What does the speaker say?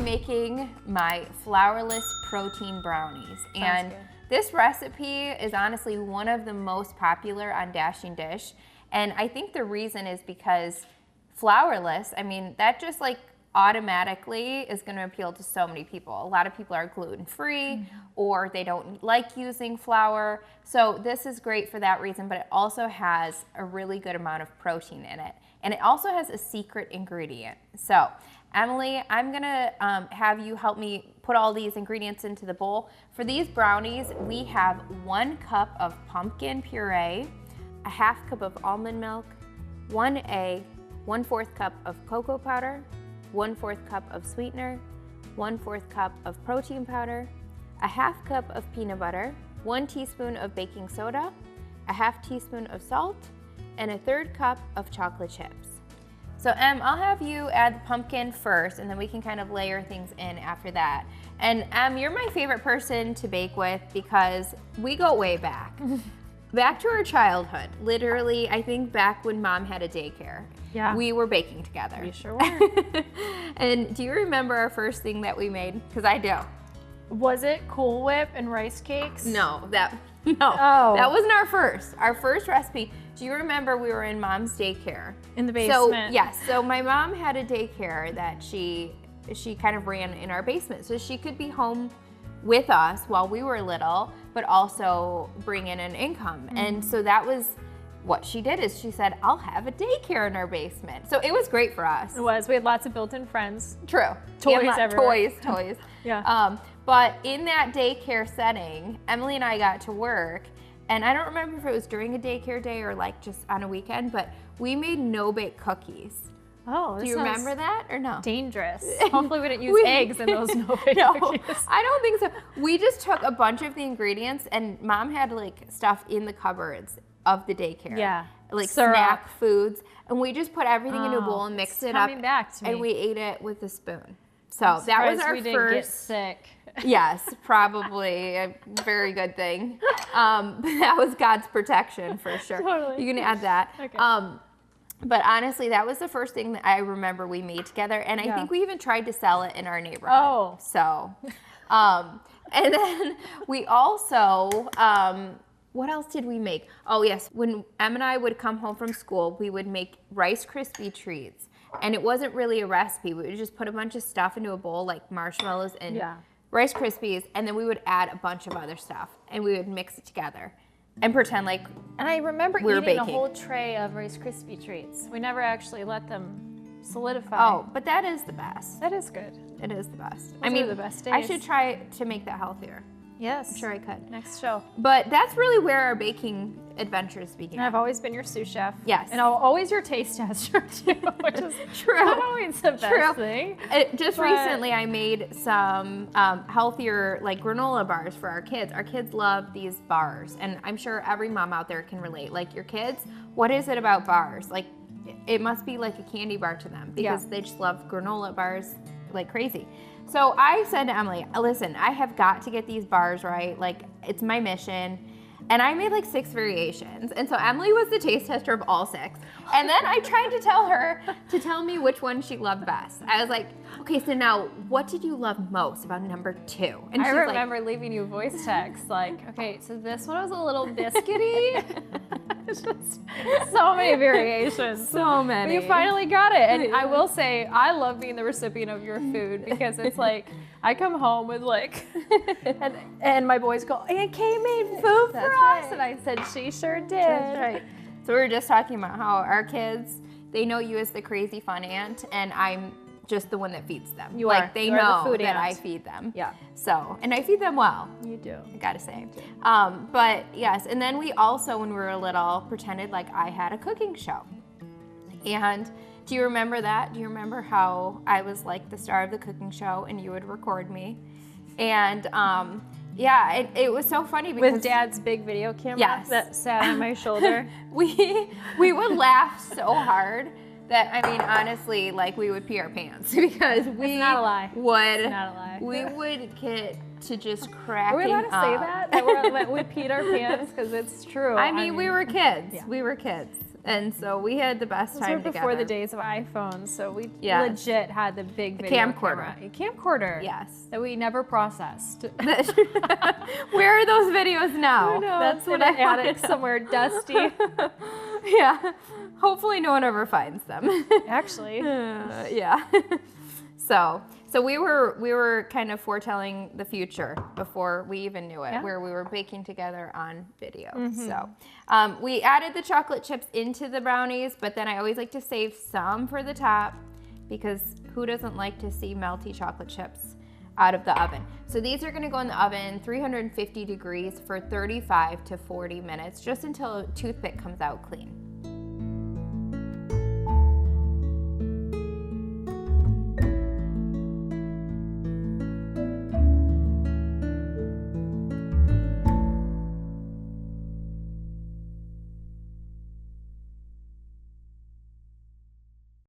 making my flourless protein brownies. And this recipe is honestly one of the most popular on Dashing Dish. And I think the reason is because flourless, I mean, that just like automatically is going to appeal to so many people. A lot of people are gluten-free or they don't like using flour. So this is great for that reason, but it also has a really good amount of protein in it. And it also has a secret ingredient. So Emily, I'm gonna have you help me put all these ingredients into the bowl. For these brownies, we have 1 cup of pumpkin puree, a 1/2 cup of almond milk, 1 egg, 1/4 cup of cocoa powder, 1/4 cup of sweetener, 1/4 cup of protein powder, a 1/2 cup of peanut butter, 1 teaspoon of baking soda, a 1/2 teaspoon of salt, and a 1/3 cup of chocolate chips. So Em, I'll have you add the pumpkin first, and then we can kind of layer things in after that. And Em, you're my favorite person to bake with because we go way back. Back to our childhood. Literally, I think back when Mom had a daycare. Yeah. We were baking together. We sure were. And do you remember our first thing that we made? Because I do. Was it Cool Whip and rice cakes? No, that wasn't our first. Our first recipe. Do you remember we were in Mom's daycare? In the basement. So yes, so my mom had a daycare that she kind of ran in our basement, so she could be home with us while we were little, but also bring in an income. And so that was what she did, is she said, I'll have a daycare in our basement. So it was great for us. It was. We had lots of built-in friends. True. Toys everywhere. Toys. Yeah. But in that daycare setting, Emily and I got to work, and I don't remember if it was during a daycare day or like just on a weekend, but we made no-bake cookies. Oh, do you remember that or no? Dangerous. Hopefully we didn't use eggs in those no-bake cookies. I don't think so. We just took a bunch of the ingredients, and Mom had like stuff in the cupboards of the daycare. Yeah. Like syrup. Snack foods, and we just put everything into a bowl and mixed it up. Coming back to me. And we ate it with a spoon. So that was our we first. Didn't get sick. Yes, probably a very good thing. That was God's protection for sure. Totally. You can add that. Okay. But honestly, that was the first thing that I remember we made together, and I think we even tried to sell it in our neighborhood. Oh. So, and then we also, what else did we make? Oh yes, when Em and I would come home from school, we would make Rice Krispie treats. And it wasn't really a recipe. We would just put a bunch of stuff into a bowl, like marshmallows and Rice Krispies, and then we would add a bunch of other stuff, and we would mix it together and pretend like And I remember we're eating baking. a whole tray of Rice Krispie treats. We never actually let them solidify. Oh, but that is the best. That is good. It is the best. Those are the best I days. should try to make that healthier. Yes. I'm sure I could. Next show. But that's really where our baking adventures began. And I've always been your sous chef. Yes. And always your taste tester too, which is True. not always the best thing. Just recently I made some healthier like granola bars for our kids. Our kids love these bars, and I'm sure every mom out there can relate. Like your kids, what is it about bars? Like it must be like a candy bar to them because they just love granola bars like crazy. So I said to Emily, listen, I have got to get these bars right. Like it's my mission. And I made like 6 variations. And so Emily was the taste tester of all 6. And then I tried to tell her to tell me which one she loved best. I was like, okay, so now what did you love most about number 2? And I she's remember leaving you voice text like, okay, so this one was a little biscuity. It's just so many variations. So many. But you finally got it. And I will say, I love being the recipient of your food because it's like, I come home with like, and my boys go, Aunt Kay made food for us. And I said, she sure did. That's right. So we were just talking about how our kids, they know you as the crazy fun aunt, and I'm just the one that feeds them. You like are. they You are know the food that aunt. I feed them. Yeah. So, and I feed them well. You do. I gotta say. But yes, and then we also, when we were little, pretended like I had a cooking show. And do you remember that? Do you remember how I was like the star of the cooking show and you would record me? And yeah, it was so funny because With Dad's big video camera that sat on my shoulder. we would laugh so hard that, I mean, honestly, like we would pee our pants because we It's not a lie. would, It's not a lie. we would get to just cracking Are we allowed to say up. that? That we peed our pants? Because it's true. I mean, we were kids. Yeah. We were kids. And so we had the best Those time were together. before the days of iPhones, so we Yes. legit had the big video camcorder. camera. A camcorder. Yes. That we never processed. Where are those videos now? I know, That's it's what in I an attic wanna know. somewhere dusty. Yeah. Hopefully no one ever finds them. Actually. Yeah. So we were kind of foretelling the future before we even knew it, Yeah. where we were baking together on video. Mm-hmm. So we added the chocolate chips into the brownies, but then I always like to save some for the top because who doesn't like to see melty chocolate chips out of the oven? So these are gonna go in the oven 350 degrees for 35 to 40 minutes, just until a toothpick comes out clean.